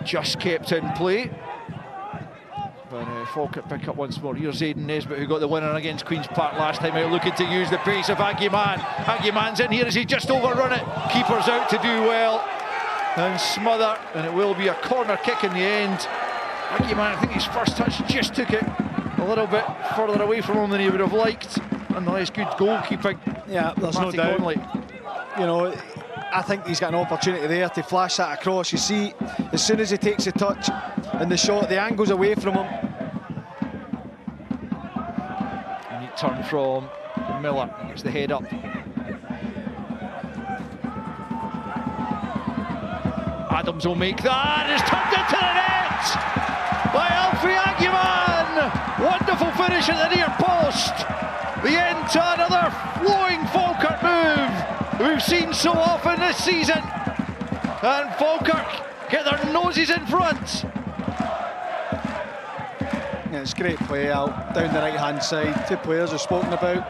just kept in play. But Falkirk pick up once more. Here's Aidan Nesbitt, who got the winner against Queen's Park last time out, looking to use the pace of Agyeman. Agyeman's in here as he just overrun it. Keeper's out to do well and smother, and it will be a corner kick in the end. Agyeman, I think his first touch just took it a little bit further away from him than he would have liked. Nonetheless, good goalkeeping. Yeah, there's no doubt. You know, I think he's got an opportunity there to flash that across. You see, as soon as he takes a touch and the shot, the angle's away from him. A neat turn from Miller, gets the head up. Adams will make that, it's turned into the net by Alfredo Agyeman. Wonderful finish at the near post. The end to another flowing Falkirk move we've seen so often this season. And Falkirk get their noses in front. Yeah, it's great play out down the right-hand side. Two players are spoken about,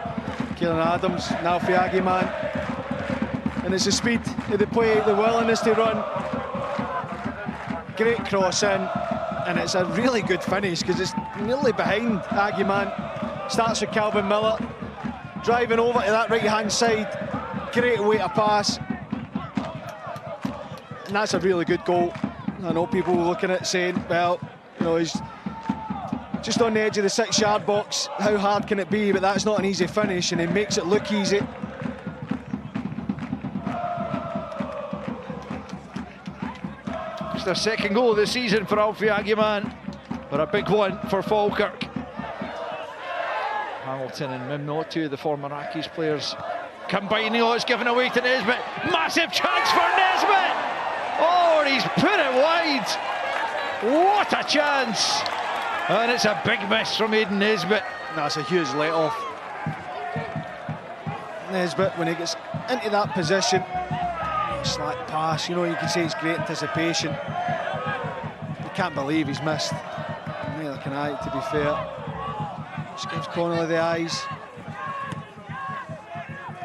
Keelan Adams and Alfredo Agyeman. And it's the speed of the play, the willingness to run. Great cross in, and it's a really good finish because it's nearly behind Agyeman. Starts with Calvin Miller, driving over to that right-hand side. Great way to pass. And that's a really good goal. I know people looking at it saying, well, you know, he's just on the edge of the 6-yard box. How hard can it be? But that's not an easy finish, and he makes it look easy. It's their second goal of the season for Alfredo Agyeman, but a big one for Falkirk. Hamilton and Mimno, two of the former Accies players, combining. Oh, it's given away to Nesbitt. Massive chance for Nesbitt! Oh, he's put it wide. What a chance! And it's a big miss from Aidan Nesbitt. That's a huge let-off. Nesbitt, when he gets into that position, slack pass, you know, you can say it's great anticipation. You can't believe he's missed. Neither can I, to be fair. Just gives Connolly the eyes.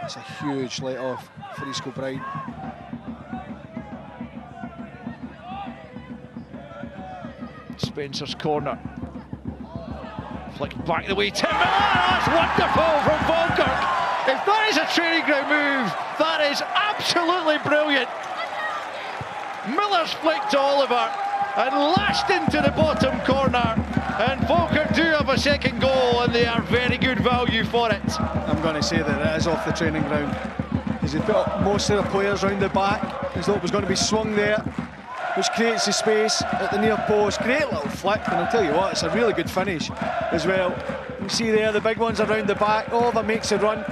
That's a huge let-off for East Kilbride. Spencer's corner. Flicked back the way to Miller. That's wonderful from Falkirk. If that is a training ground move, that is absolutely brilliant. Miller's flicked to Oliver and lashed into the bottom corner. And Falkirk do have a second goal, and they are very good value for it. I'm going to say that it is off the training ground. He's put most of the players round the back as though it was going to be swung there, which creates the space at the near post. Great little flick, and I'll tell you what, it's a really good finish as well. You see there, the big ones around the back. Oliver makes a run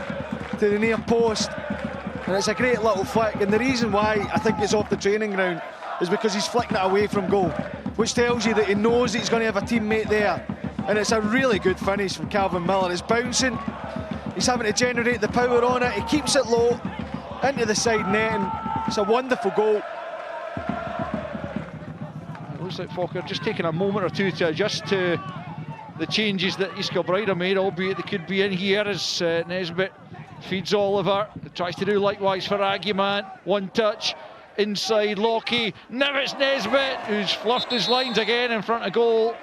to the near post, and it's a great little flick. And the reason why I think it's off the training ground is because he's flicking it away from goal, which tells you that he knows that he's going to have a teammate there. And it's a really good finish from Calvin Miller. It's bouncing, he's having to generate the power on it, he keeps it low into the side net, and it's a wonderful goal. It looks like Falkirk just taking a moment or two to adjust to the changes that East Kilbride have made, albeit they could be in here as Nesbitt feeds Oliver. Tries to do likewise for Agyeman. One touch inside Lockie. Now it's Nesbitt who's fluffed his lines again in front of goal.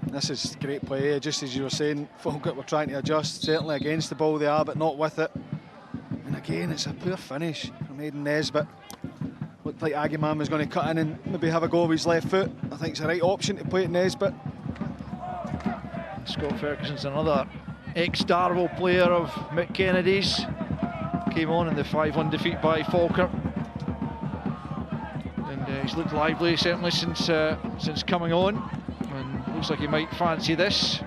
This is great play, just as you were saying. Falkirk were trying to adjust, certainly against the ball they are, but not with it. And again, it's a poor finish from Aidan Nesbitt. Looked like Agyeman was going to cut in and maybe have a go with his left foot. I think it's the right option to play at Nesbitt. Scott Ferguson's another ex-Darvel player of Mick Kennedy's. Came on in the 5-1 defeat by Falkirk. And he's looked lively, certainly, since coming on. And looks like he might fancy this.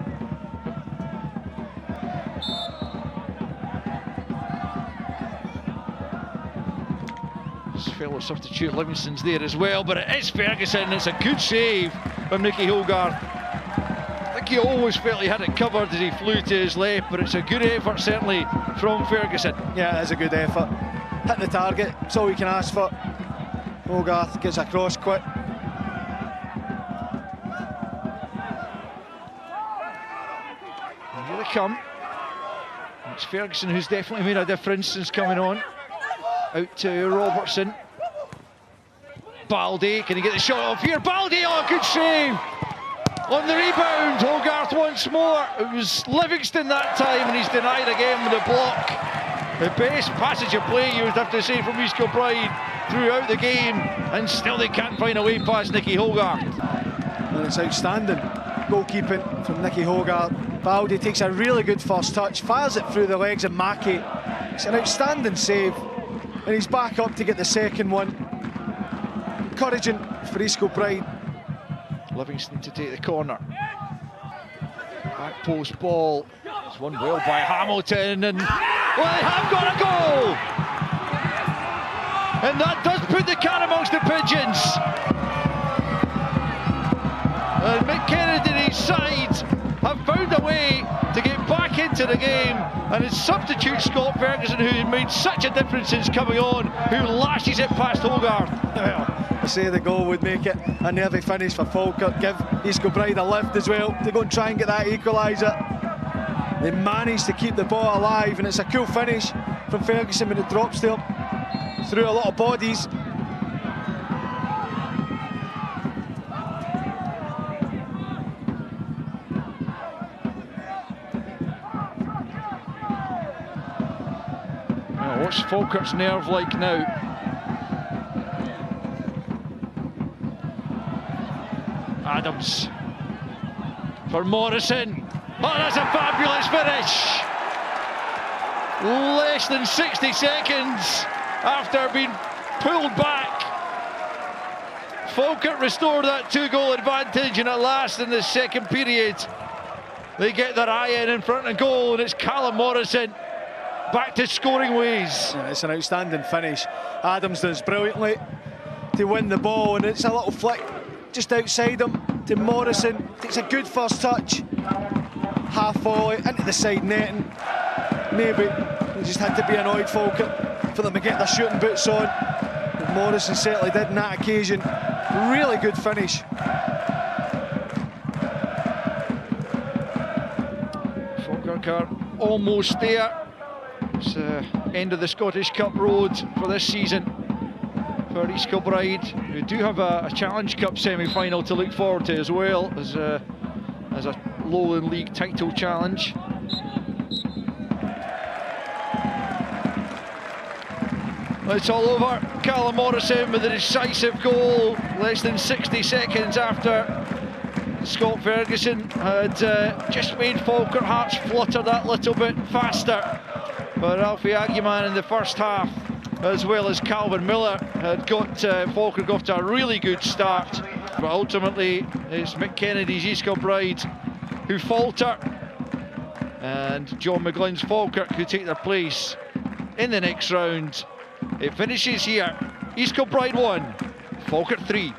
His fellow substitute Livingston's there as well, but it is Ferguson. It's a good save from Nicky Holgard. I think he always felt he had it covered as he flew to his left, but it's a good effort certainly from Ferguson. Yeah, it is a good effort. Hit the target, that's all we can ask for. Hogarth gets across quick. Here they come. It's Ferguson who's definitely made a difference since coming on. out to Robertson. Baldy, can he get the shot off here? Baldy, oh, good save! On the rebound, Hogarth once more. It was Livingston that time, and he's denied again with a block. The best passage of play, you would have to say, from East Kilbride throughout the game, and still they can't find a way past Nicky Hogarth. And it's outstanding goalkeeping from Nicky Hogarth. Baldy takes a really good first touch, fires it through the legs of Mackey. It's an outstanding save, and he's back up to get the second one. Encouraging for East Kilbride. Livingston to take the corner. Back post ball. It's won well by Hamilton, and well, they have got a goal! And that does put the cat amongst the pigeons. And McKennedy and his side have found a way to get back into the game, and his substitute Scott Ferguson, who made such a difference since coming on, who lashes it past Hogarth. Well, I say the goal would make it a nervy finish for Falkirk, give East Kilbride a lift as well to go and try and get that equaliser. They managed to keep the ball alive, and it's a cool finish from Ferguson when it drops there through a lot of bodies. What's Falkirk's nerve like now? Adams for Morrison. Oh, that's a fabulous finish! Less than 60 seconds after being pulled back. Falkirk restore that 2-goal advantage, and at last in the second period they get their eye in front of goal, and it's Callum Morrison back to scoring ways. Yeah, it's an outstanding finish. Adams does brilliantly to win the ball, and it's a little flick just outside him to Morrison. Takes a good first touch, half volley into the side netting. Maybe they just had to be annoyed, Falkirk, for them to get their shooting boots on. But Morrison certainly did on that occasion. Really good finish. Falkirk are almost there. It's end of the Scottish Cup road for this season for East Kilbride, who do have a Challenge Cup semi-final to look forward to as well as a Lowland League title challenge. It's all over. Callum Morrison with a decisive goal, less than 60 seconds after Scott Ferguson had just made Falkirk hearts flutter that little bit faster. But Alfredo Agyeman in the first half, as well as Calvin Miller, had got Falkirk off to a really good start. But ultimately, it's McKennedy's East Kilbride who falter, and John McGlynn's Falkirk who take their place in the next round. It finishes here. East Kilbride 1, Falkirk 3.